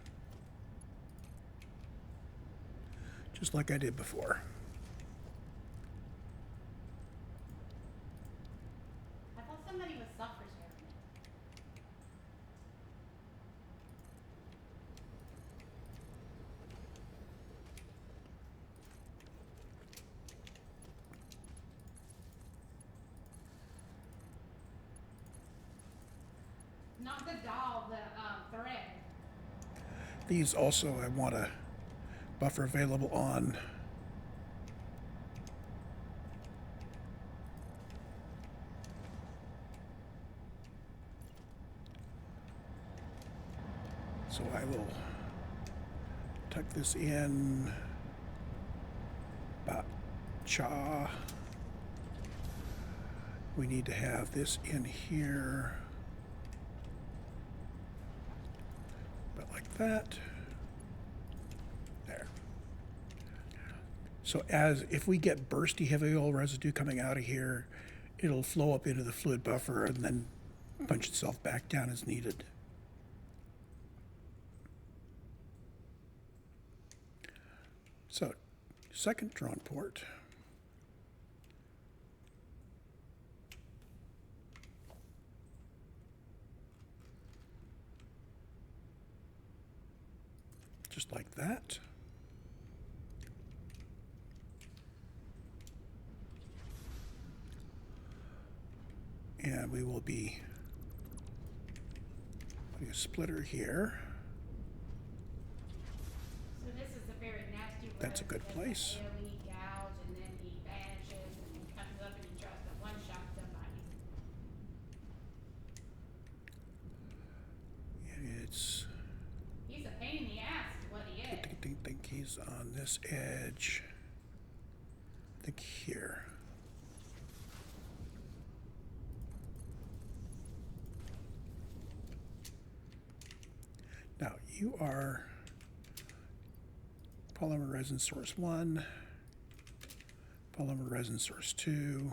A: Just like I did before.
B: I thought somebody was suffering. Not the doll, the thread.
A: These also, I want a buffer available on. So I will tuck this in about cha. We need to have this in here. About like that. There. So if we get bursty heavy oil residue coming out of here, it'll flow up into the fluid buffer and then punch itself back down as needed. So, second drawn port. Just like that. And we will be putting a splitter here.
B: So this is a very nasty word.
A: That's a good place.
B: AoE gouge, and then he vanishes, and he comes up and he tries to one-shot somebody. He's a pain in the ass, is what he is.
A: I think he's on this edge. I think here. you are polymer resin source 1, polymer resin source 2.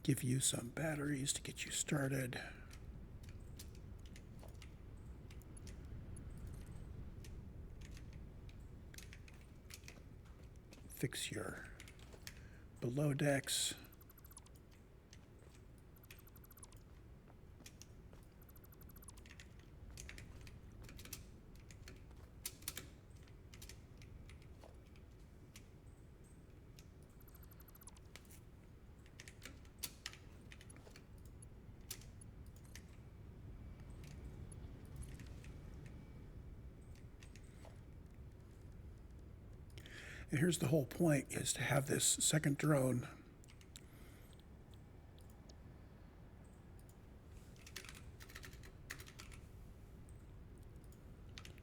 A: Give you some batteries to get you started. Fix your below decks. And here's the whole point, is to have this second drone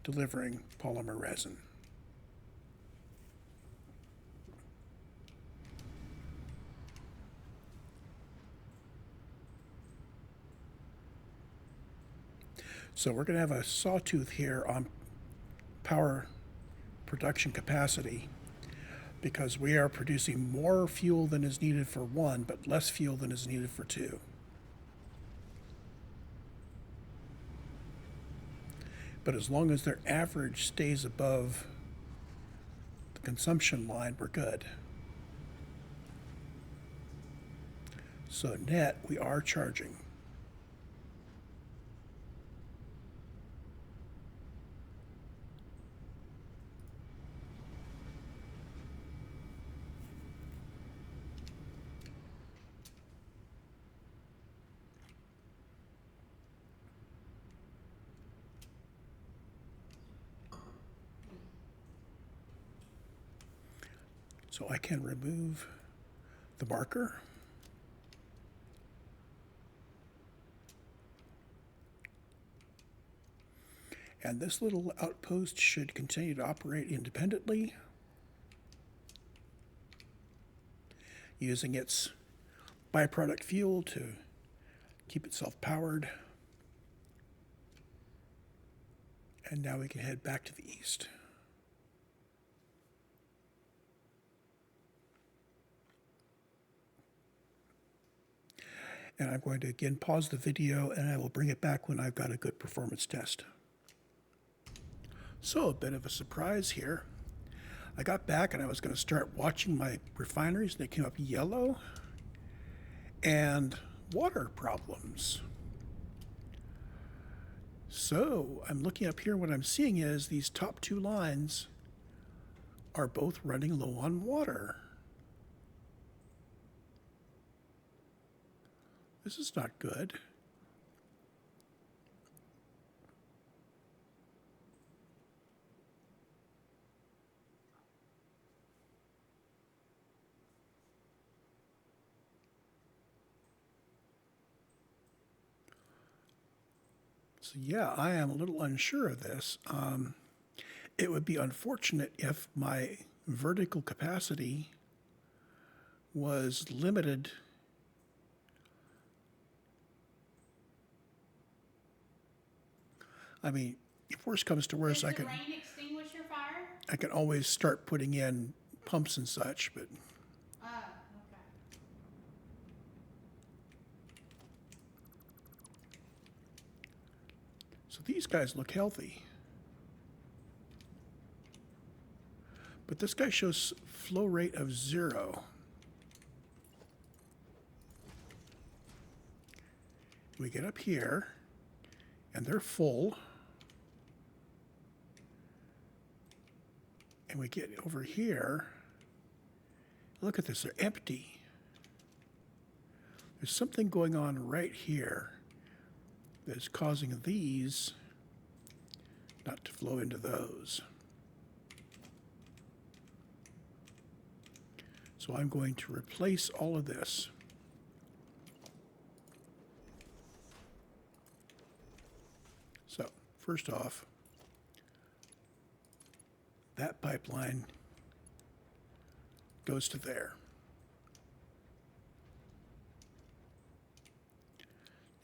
A: delivering polymer resin. So we're going to have a sawtooth here on power production capacity, because we are producing more fuel than is needed for 1, but less fuel than is needed for 2. But as long as their average stays above the consumption line, we're good. So net, we are charging. So I can remove the marker. And this little outpost should continue to operate independently, using its byproduct fuel to keep itself powered. And now we can head back to the east. And I'm going to again pause the video, and I will bring it back when I've got a good performance test. So a bit of a surprise here. I got back and I was going to start watching my refineries, and they came up yellow and water problems. So I'm looking up here, what I'm seeing is these top 2 lines are both running low on water. This is not good. So yeah, I am a little unsure of this. It would be unfortunate if my vertical capacity was limited. I mean, if worse comes to worse,
B: Does the rain extinguish your fire?
A: I can always start putting in pumps and such, but
B: Oh, okay.
A: so these guys look healthy. But this guy shows flow rate of 0. We get up here, and they're full. And we get over here. Look at this, they're empty. There's something going on right here that is causing these not to flow into those. So I'm going to replace all of this. So first off, that pipeline goes to there.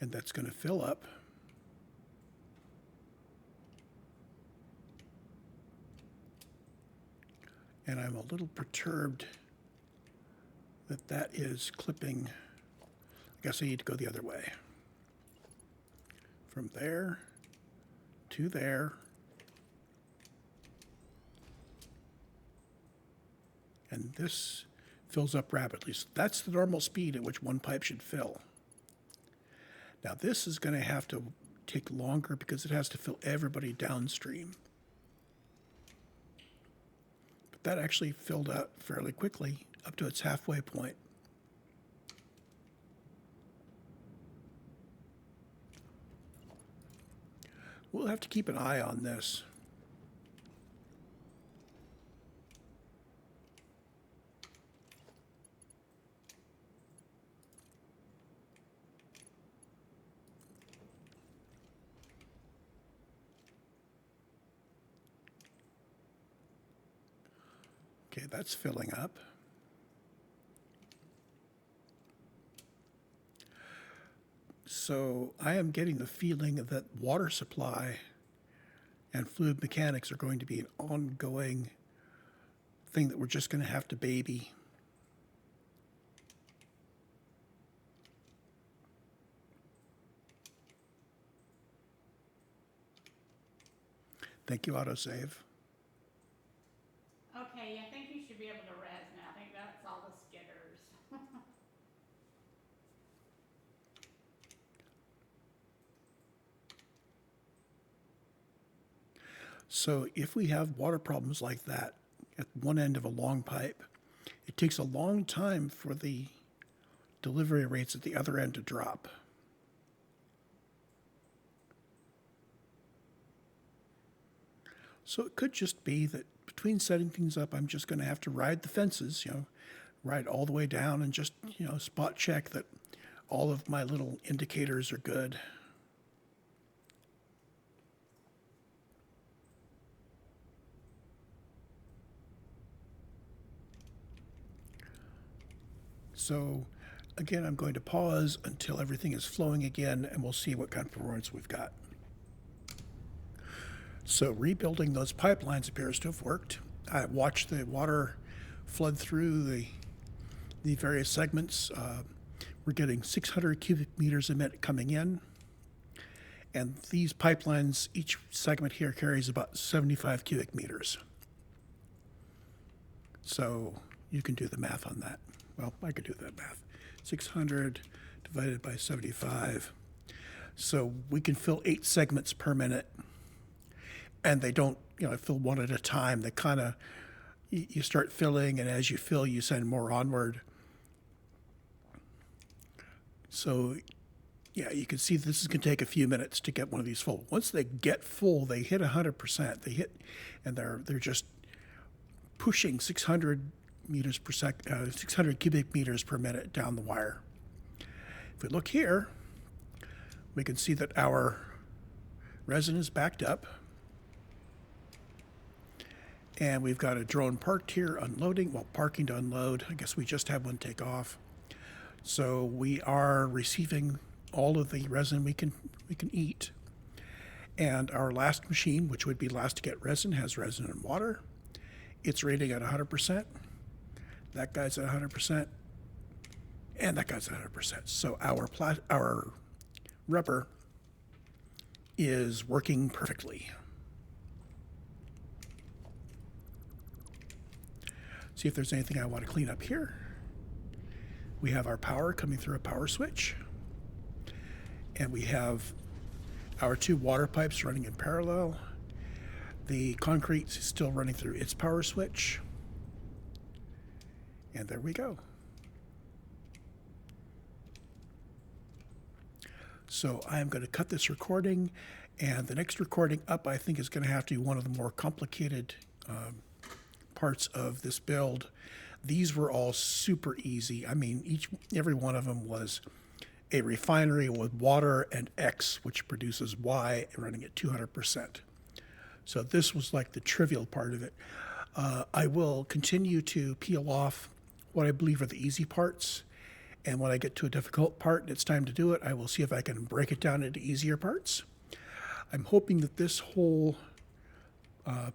A: And that's going to fill up. And I'm a little perturbed that that is clipping. I guess I need to go the other way. From there to there. And this fills up rapidly. So that's the normal speed at which one pipe should fill. Now this is going to have to take longer because it has to fill everybody downstream. But that actually filled out fairly quickly up to its halfway point. We'll have to keep an eye on this. Okay, that's filling up. So I am getting the feeling that water supply and fluid mechanics are going to be an ongoing thing that we're just going to have to baby. Thank you, autosave.
B: Okay, I think you should be able to res now. I think that's all the skitters.
A: So if we have water problems like that at one end of a long pipe, it takes a long time for the delivery rates at the other end to drop. So it could just be that between setting things up, I'm just going to have to ride the fences, ride all the way down and just, spot check that all of my little indicators are good. So again, I'm going to pause until everything is flowing again, and we'll see what kind of performance we've got. So rebuilding those pipelines appears to have worked. I watched the water flood through the various segments. We're getting 600 cubic meters a minute coming in. And these pipelines, each segment here carries about 75 cubic meters. So you can do the math on that. Well, I could do that math. 600 divided by 75. So we can fill 8 segments per minute. And they don't, fill one at a time. They kind of, you start filling, and as you fill, you send more onward. So, yeah, you can see this is going to take a few minutes to get one of these full. Once they get full, they hit 100%. They hit, and they're just pushing 600 meters per 600 cubic meters per minute down the wire. If we look here, we can see that our resin is backed up. And we've got a drone parked here unloading, well, parking to unload. I guess we just have one take off. So we are receiving all of the resin we can eat. And our last machine, which would be last to get resin, has resin and water. It's rating at 100%. That guy's at 100%. And that guy's at 100%. So our rubber is working perfectly. See if there's anything I want to clean up here. We have our power coming through a power switch. And we have our 2 water pipes running in parallel. The concrete is still running through its power switch. And there we go. So I'm going to cut this recording, and the next recording up, I think, is going to have to be one of the more complicated parts of this build. These were all super easy. I mean, every one of them was a refinery with water and X, which produces Y, running at 200%. So this was like the trivial part of it. I will continue to peel off what I believe are the easy parts. And when I get to a difficult part and it's time to do it, I will see if I can break it down into easier parts. I'm hoping that this whole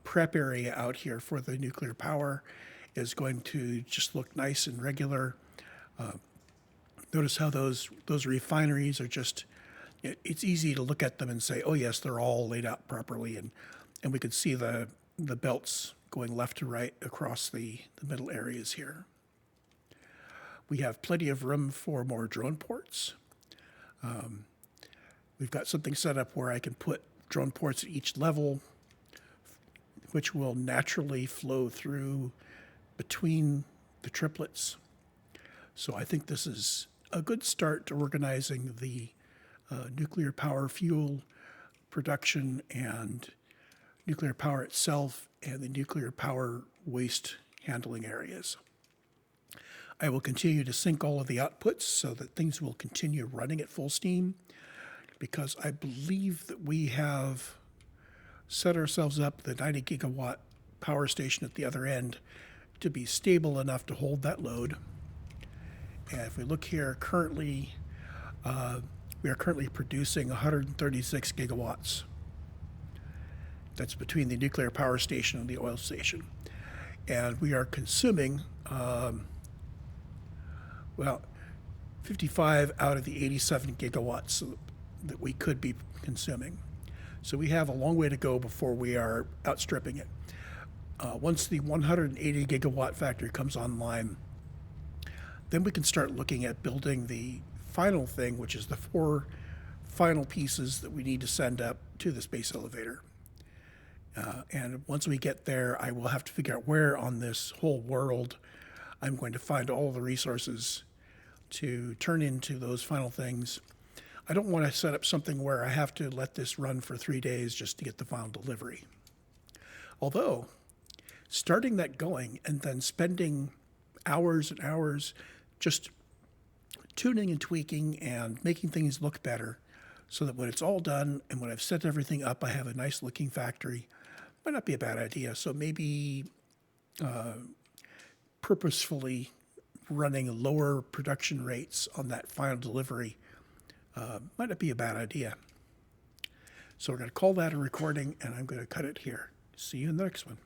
A: prep area out here for the nuclear power is going to just look nice and regular. Notice how those refineries are just, it's easy to look at them and say, oh yes, they're all laid out properly, and we could see the belts going left to right across the middle areas here. We have plenty of room for more drone ports. We've got something set up where I can put drone ports at each level, which will naturally flow through between the triplets. So I think this is a good start to organizing the nuclear power fuel production and nuclear power itself and the nuclear power waste handling areas. I will continue to sync all of the outputs so that things will continue running at full steam, because I believe that we have set ourselves up the 90 gigawatt power station at the other end to be stable enough to hold that load. And if we look here, currently, we are currently producing 136 gigawatts. That's between the nuclear power station and the oil station. And we are consuming, 55 out of the 87 gigawatts that we could be consuming. So we have a long way to go before we are outstripping it. Once the 180 gigawatt factory comes online, then we can start looking at building the final thing, which is the 4 final pieces that we need to send up to the space elevator. And once we get there, I will have to figure out where on this whole world I'm going to find all the resources to turn into those final things. I don't want to set up something where I have to let this run for 3 days just to get the final delivery. Although, starting that going and then spending hours and hours just tuning and tweaking and making things look better so that when it's all done and when I've set everything up, I have a nice looking factory, might not be a bad idea. So maybe purposefully running lower production rates on that final delivery might not be a bad idea. So we're going to call that a recording, and I'm going to cut it here. See you in the next one.